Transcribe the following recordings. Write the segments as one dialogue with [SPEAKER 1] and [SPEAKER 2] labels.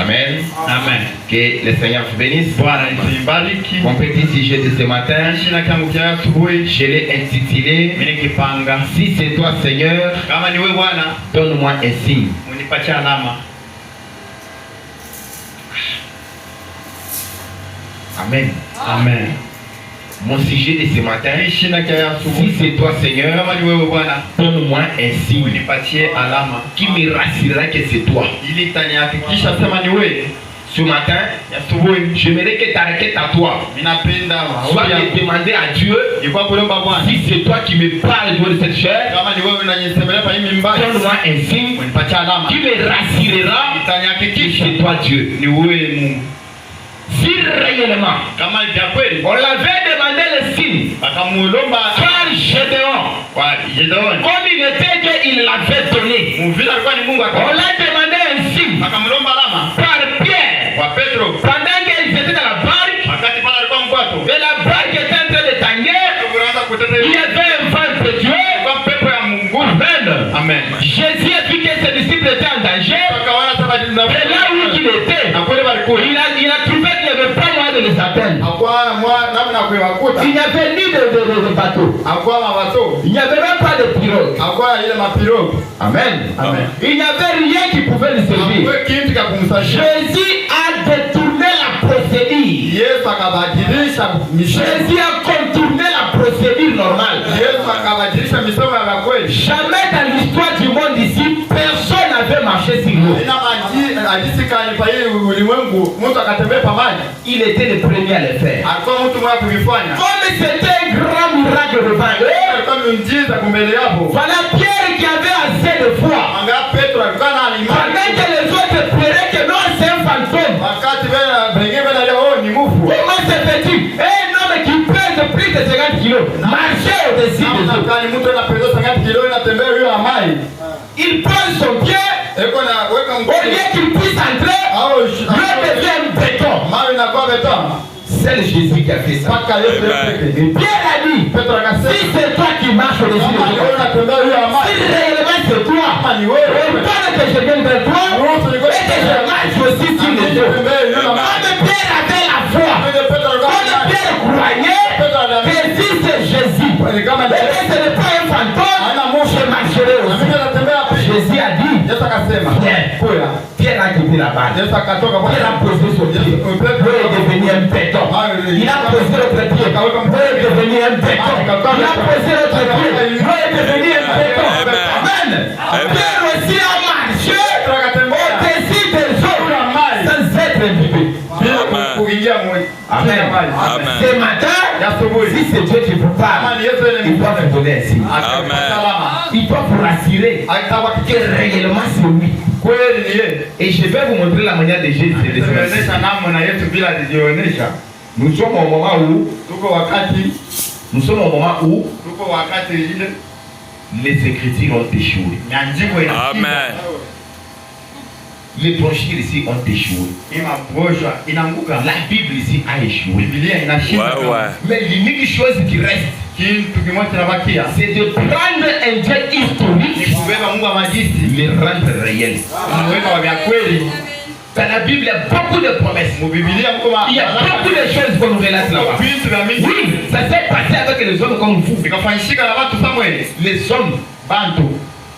[SPEAKER 1] Amen.
[SPEAKER 2] Amen.
[SPEAKER 1] Que le Seigneur vous bénisse. Mon petit sujet de ce matin, je l'ai intitulé « Si c'est toi Seigneur, donne-moi un signe ». Amen.
[SPEAKER 2] Amen.
[SPEAKER 1] Mon sujet de ce matin, si c'est toi Seigneur, donne-moi un signe qui me rassurera que c'est toi. Ce matin, j'aimerais que tu arrêtes à toi. Soit de demander à Dieu si c'est toi qui me parles de cette chair. Donne-moi un signe qui me rassurera que c'est toi Dieu. Si réellement on l'avait demandé le signe par Gédéon, comme il était qu'il l'avait donné, on l'a demandé un signe par Pierre pendant qu'ils étaient dans la barque et la barque était en train de tanguer. Il y avait un vent de Dieu. Amen. Jésus a vu que ses disciples étaient en danger. Et là où il était, il a trouvé qu'il n'y avait pas moyen de les atteindre. Il n'y avait ni de bateau. Il n'y avait même pas de pirogue. Amen. Il n'y avait rien qui pouvait le servir. Jésus a détourné la procédure. Jésus a contourné la procédure normale. Jamais dans l'histoire du monde ici, personne n'avait marché sur l'eau. Il était le premier à le faire. Comme c'était un grand miracle devant eux, voilà Pierre qui avait assez de foi. Pendant que les autres pleuraient que non, c'est un fantôme. Comment se fait-il? Un homme qui pèse plus de 50 kilos marcher au-dessus des eaux. Il pose son pied, au lieu qu'il puisse entrer, l'eau devient béton. C'est le Jésus qui a fait ça. Et Pierre a dit, si c'est toi qui marches au-dessus des eaux, si réellement c'est toi, autant que je vienne vers toi et que je marche aussi sur les eaux. Comme Pierre avait la foi, comme Pierre croyait que si c'est Jésus et que ce n'est pas un fantôme, je marcherai aussi. Jésus a dit, Pierre a quitté la barre. Pierre a posé son pied. L'eau est devenue un béton. Il a posé l'autre pied. L'eau est devenue un béton. Il a posé l'autre pied. L'eau est devenue un béton. Amen. Pierre aussi a marché au-dessus des eaux sans être imbibé. Amen. Ce matin, si c'est Dieu qui vous parle, il doit vous donner un signe. Il doit vous rassurer que réellement c'est lui. Et je vais vous montrer la manière de Jésus. Nous sommes au moment où les Écritures ont échoué.
[SPEAKER 3] Amen.
[SPEAKER 1] Les brochures ici ont échoué. La Bible ici a échoué. Mais l'unique chose qui reste, c'est de prendre un Dieu historique, le rendre réel. Dans la Bible, il y a beaucoup de promesses. Il y a beaucoup de choses qu'on nous relate là-bas. Oui, ça s'est passé avec les hommes comme vous. Les hommes bantou.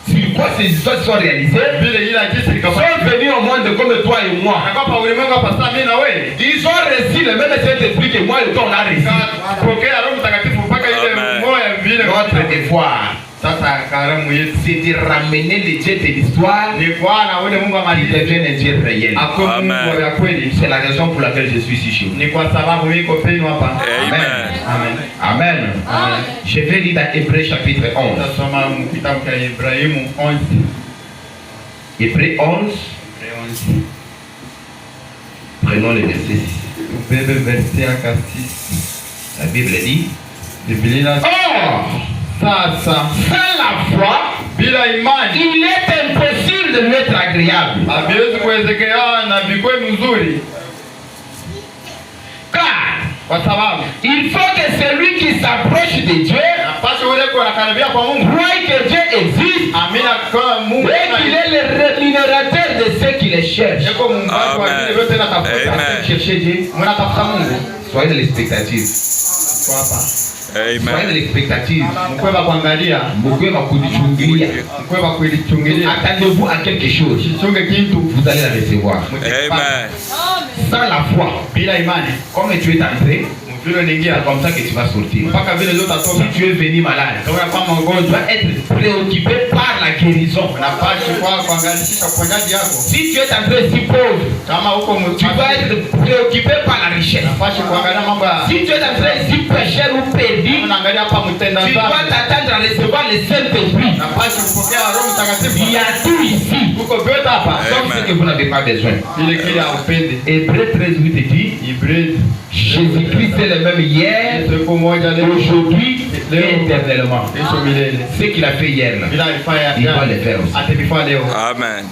[SPEAKER 1] Sur quoi ces histoires sont réalisées? Ils sont venus au monde comme toi et moi. Ils ont reçu le même Saint-Esprit que moi et toi on a reçu. Notre devoir, c'est de ramener les dieux de l'histoire qui deviennent un Dieu réel. C'est la raison pour laquelle je suis ici chez vous. Amen. Amen. Je vais lire dans Hébreux chapitre 11. Hébreux 11. Prenons le verset 6. La Bible dit, or, sans la foi, il est impossible de m'être agréable. Car Kwa sababu
[SPEAKER 2] il faut que celui qui s'approche de Dieu croit que Dieu existe et qu'il est le rémunérateur de ceux qui le cherchent.
[SPEAKER 1] Amen.
[SPEAKER 2] Soyez de l'expectative. Soyez de l'expectative. Attendez-vous à quelque chose. Vous allez la recevoir.
[SPEAKER 3] Amen.
[SPEAKER 2] Sans la foi, comme tu es entré, c'est comme ça que tu vas sortir. Si tu es venu malade, tu dois être préoccupé par la guérison. Si tu es entré si pauvre, tu dois être préoccupé par la richesse. Si tu es entré si pécheur ou perdu, tu dois t'attendre à recevoir le Saint-Esprit. Il y a tout ici. Sauf ce que vous n'avez pas besoin. Hébreux 13:8 dit, Jésus-Christ est le même hier, aujourd'hui et éternellement. Ce qu'il a fait hier, il va le faire aussi.
[SPEAKER 3] Amen.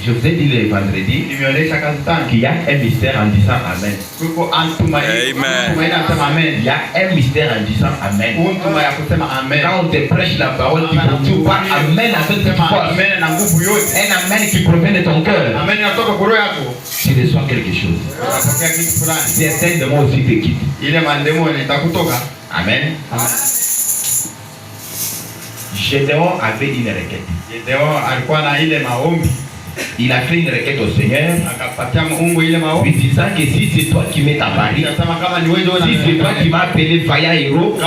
[SPEAKER 2] Je vous ai dit le vendredi qu'il y a un mystère en disant Amen.
[SPEAKER 3] Amen.
[SPEAKER 2] Il y a un mystère en disant Amen. Quand on te prêche la parole, tu parles Amen avec toute force. Un Amen qui provient de ton cœur. Tu reçois quelque chose. Certains de moi aussi te quittent. Amen. Gédéon avait une requête. Il a fait une requête au Seigneur, lui disant que si c'est toi qui m'es apparu, si c'est toi qui m'as appelé vaillant héros,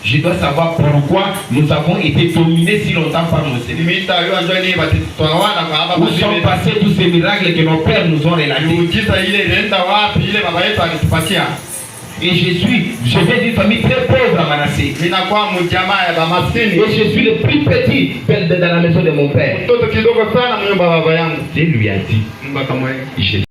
[SPEAKER 2] je dois savoir pourquoi nous avons été dominés si longtemps par nos ennemis. Où sont passés tous ces miracles que nos pères nous ont relatés. Et je viens d'une famille très pauvre à Manassé. Et je suis le plus petit dans la maison de mon père. Et lui a dit,